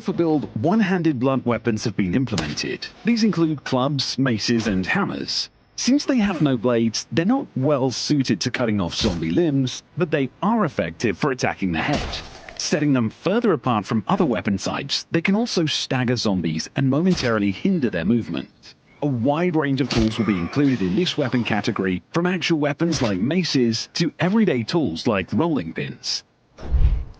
alpha build, one-handed blunt weapons have been implemented. These include clubs, maces, and hammers. Since they have no blades, they're not well suited to cutting off zombie limbs, but they are effective for attacking the head. Setting them further apart from other weapon types, they can also stagger zombies and momentarily hinder their movement. A wide range of tools will be included in this weapon category, from actual weapons like maces to everyday tools like rolling pins.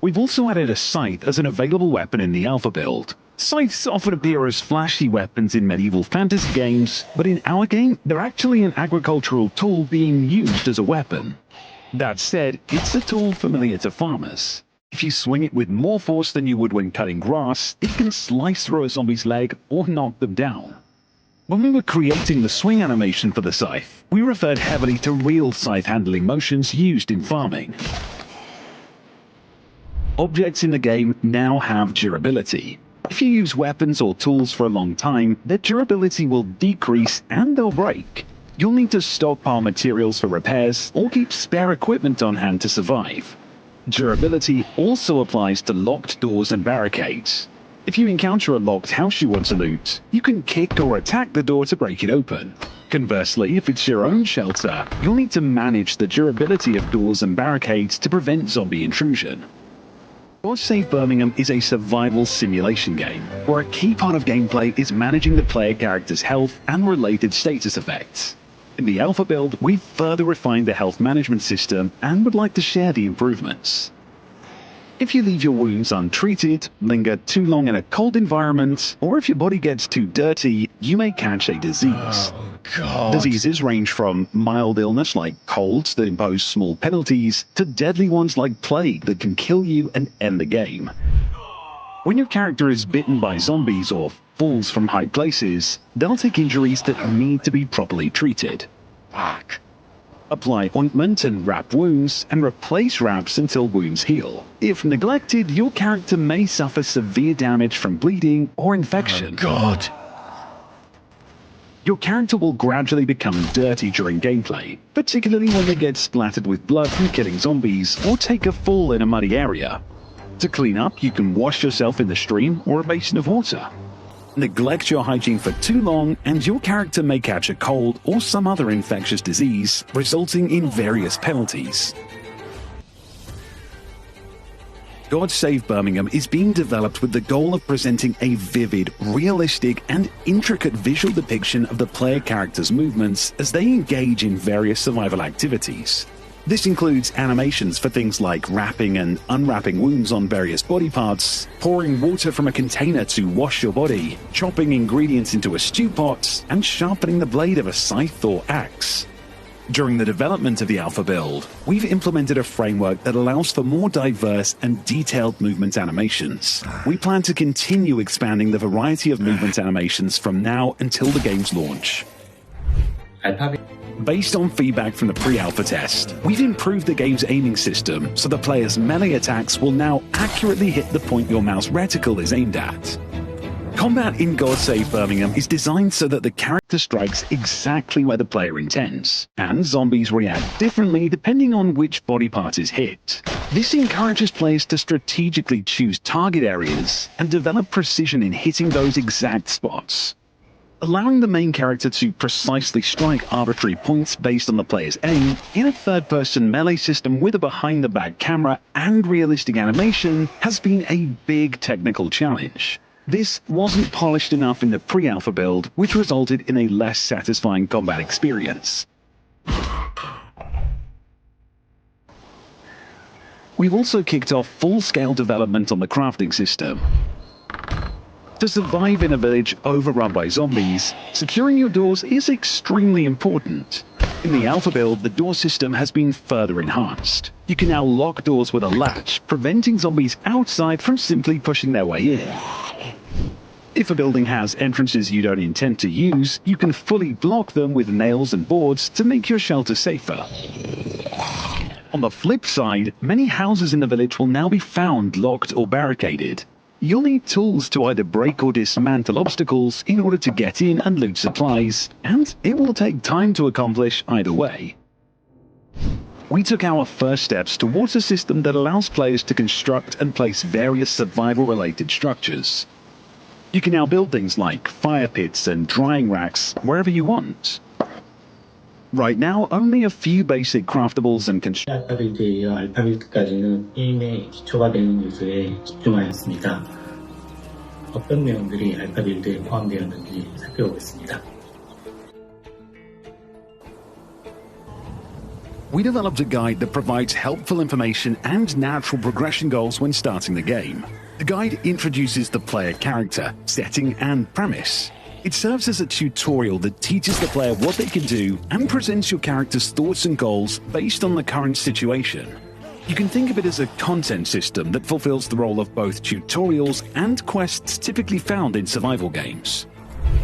We've also added a scythe as an available weapon in the alpha build. Scythes often appear as flashy weapons in medieval fantasy games, but in our game, they're actually an agricultural tool being used as a weapon. That said, it's a tool familiar to farmers. If you swing it with more force than you would when cutting grass, it can slice through a zombie's leg or knock them down. When we were creating the swing animation for the scythe, we referred heavily to real scythe handling motions used in farming. Objects in the game now have durability. If you use weapons or tools for a long time, their durability will decrease and they'll break. You'll need to stockpile materials for repairs or keep spare equipment on hand to survive. Durability also applies to locked doors and barricades. If you encounter a locked house you want to loot, you can kick or attack the door to break it open. Conversely, if it's your own shelter, you'll need to manage the durability of doors and barricades to prevent zombie intrusion. God Save Birmingham is a survival simulation game, where a key part of gameplay is managing the player character's health and related status effects. In the alpha build, we've further refined the health management system and would like to share the improvements. If you leave your wounds untreated, linger too long in a cold environment, or if your body gets too dirty, you may catch a disease. Oh, God. Diseases range from mild illness like colds that impose small penalties, to deadly ones like plague that can kill you and end the game. When your character is bitten by zombies or falls from high places, they'll take injuries that need to be properly treated. Fuck. Apply ointment and wrap wounds, and replace wraps until wounds heal. If neglected, your character may suffer severe damage from bleeding or infection. Oh, God. Your character will gradually become dirty during gameplay, particularly when they get splattered with blood from killing zombies or take a fall in a muddy area. To clean up, you can wash yourself in the stream or a basin of water. Neglect your hygiene for too long, and your character may catch a cold or some other infectious disease, resulting in various penalties. God Save Birmingham is being developed with the goal of presenting a vivid, realistic, and intricate visual depiction of the player character's movements as they engage in various survival activities. This includes animations for things like wrapping and unwrapping wounds on various body parts, pouring water from a container to wash your body, chopping ingredients into a stew pot, and sharpening the blade of a scythe or axe. During the development of the alpha build, we've implemented a framework that allows for more diverse and detailed movement animations. We plan to continue expanding the variety of movement animations from now until the game's launch. Based on feedback from the pre-alpha test, we've improved the game's aiming system so the player's melee attacks will now accurately hit the point your mouse reticle is aimed at. Combat in God Save Birmingham is designed so that the character strikes exactly where the player intends, and zombies react differently depending on which body part is hit. This encourages players to strategically choose target areas and develop precision in hitting those exact spots. Allowing the main character to precisely strike arbitrary points based on the player's aim in a third-person melee system with a behind-the-back camera and realistic animation has been a big technical challenge. This wasn't polished enough in the pre-alpha build, which resulted in a less satisfying combat experience. We've also kicked off full-scale development on the crafting system. To survive in a village overrun by zombies, securing your doors is extremely important. In the alpha build, the door system has been further enhanced. You can now lock doors with a latch, preventing zombies outside from simply pushing their way in. If a building has entrances you don't intend to use, you can fully block them with nails and boards to make your shelter safer. On the flip side, many houses in the village will now be found locked or barricaded. You'll need tools to either break or dismantle obstacles in order to get in and loot supplies, and it will take time to accomplish either way. we took our first steps towards a system that allows players to construct and place various survival-related structures. You can now build things like fire pits and drying racks wherever you want. Right now, only a few basic craftables and 알파빌드와 알파빌드까지는 게임의 기초가 되는 요소에 집중하였습니다. 어떤 내용들이 알파빌드에 포함되었는지 살펴보겠습니다. We developed a guide that provides helpful information and natural progression goals when starting the game. The guide introduces the player character, setting, and premise. It serves as a tutorial that teaches the player what they can do and presents your character's thoughts and goals based on the current situation. You can think of it as a content system that fulfills the role of both tutorials and quests typically found in survival games.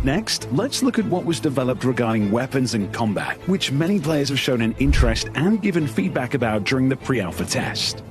Next, let's look at what was developed regarding weapons and combat, which many players have shown an interest and given feedback about during the pre-alpha test.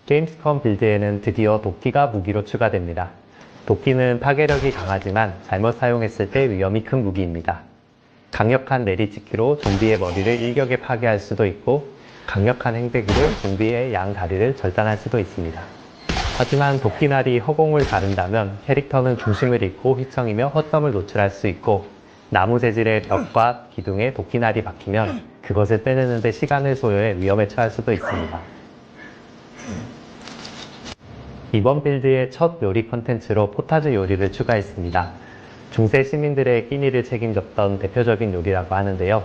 게임스컴 빌드에는 드디어 도끼가 무기로 추가됩니다. 도끼는 파괴력이 강하지만 잘못 사용했을 때 위험이 큰 무기입니다. 강력한 내리찍기로 좀비의 머리를 일격에 파괴할 수도 있고 강력한 행배기로 좀비의 양 다리를 절단할 수도 있습니다. 하지만 도끼날이 허공을 가른다면 캐릭터는 중심을 잃고 휘청이며 허점을 노출할 수 있고 나무 재질의 벽과 기둥에 도끼날이 박히면 그것을 빼내는 데 시간을 소요해 위험에 처할 수도 있습니다. 이번 빌드의 첫 요리 콘텐츠로 포타즈 요리를 추가했습니다. 중세 시민들의 끼니를 책임졌던 대표적인 요리라고 하는데요.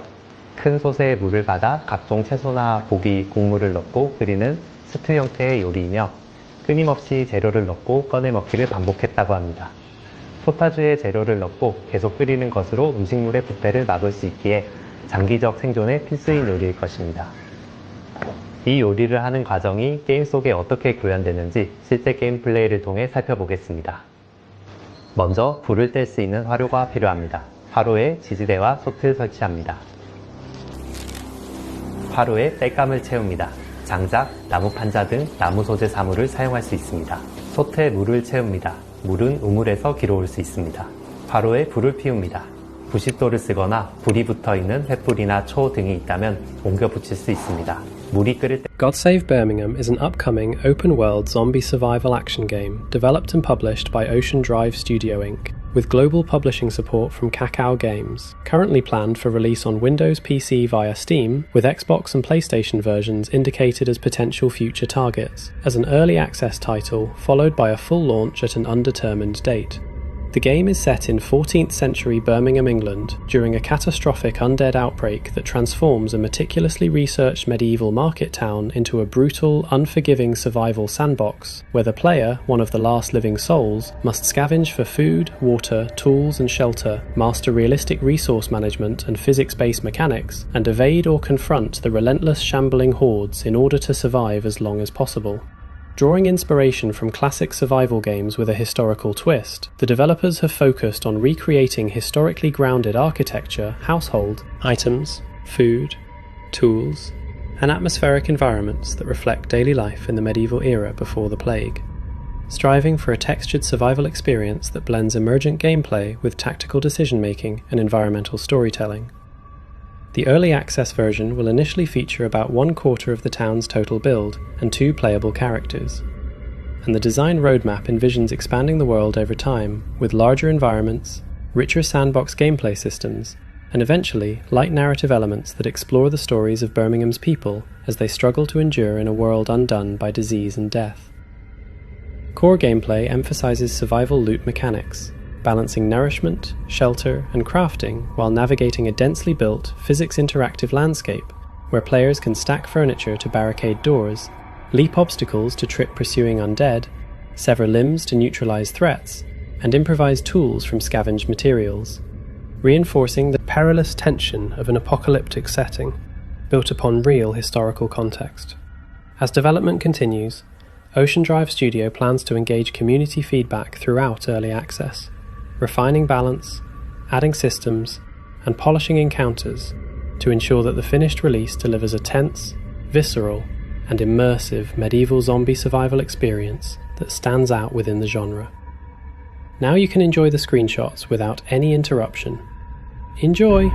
큰 솥에 물을 받아 각종 채소나 고기, 곡물을 넣고 끓이는 스튜 형태의 요리이며 끊임없이 재료를 넣고 꺼내 먹기를 반복했다고 합니다. 포타즈에 재료를 넣고 계속 끓이는 것으로 음식물의 부패를 막을 수 있기에 장기적 생존에 필수인 요리일 것입니다. 이 요리를 하는 과정이 게임 속에 어떻게 구현되는지 실제 게임 플레이를 통해 살펴보겠습니다. 먼저 불을 뗄 수 있는 화로가 필요합니다. 화로에 지지대와 솥을 설치합니다. 화로에 땔감을 채웁니다. 장작, 나무 판자 등 나무 소재 사물을 사용할 수 있습니다. 솥에 물을 채웁니다. 물은 우물에서 기러올 수 있습니다. 화로에 불을 피웁니다. 부싯돌을 쓰거나 불이 붙어있는 횃불이나 초 등이 있다면 옮겨 붙일 수 있습니다. 물이 끓을 때 God Save Birmingham is an upcoming open-world zombie survival action game developed and published by Ocean Drive Studio Inc., with global publishing support from Kakao Games, currently planned for release on Windows PC via Steam, with Xbox and PlayStation versions indicated as potential future targets, as an early access title followed by a full launch at an undetermined date. The game is set in 14th century Birmingham, England, during a catastrophic undead outbreak that transforms a meticulously researched medieval market town into a brutal, unforgiving survival sandbox, where the player, one of the last living souls, must scavenge for food, water, tools and shelter, master realistic resource management and physics-based mechanics, and evade or confront the relentless shambling hordes in order to survive as long as possible. Drawing inspiration from classic survival games with a historical twist, the developers have focused on recreating historically grounded architecture, household, items, food, tools, and atmospheric environments that reflect daily life in the medieval era before the plague, striving for a textured survival experience that blends emergent gameplay with tactical decision-making and environmental storytelling. The early access version will initially feature about 1/4 of the town's total build and 2 playable characters. And the design roadmap envisions expanding the world over time with larger environments, richer sandbox gameplay systems, and eventually light narrative elements that explore the stories of Birmingham's people as they struggle to endure in a world undone by disease and death. Core gameplay emphasizes survival loot mechanics, balancing nourishment, shelter, and crafting while navigating a densely built, physics-interactive landscape where players can stack furniture to barricade doors, leap obstacles to trip pursuing undead, sever limbs to neutralize threats, and improvise tools from scavenged materials, reinforcing the perilous tension of an apocalyptic setting built upon real historical context. As development continues, Ocean Drive Studio plans to engage community feedback throughout early access, refining balance, adding systems, and polishing encounters to ensure that the finished release delivers a tense, visceral, and immersive medieval zombie survival experience that stands out within the genre. Now you can enjoy the screenshots without any interruption. Enjoy!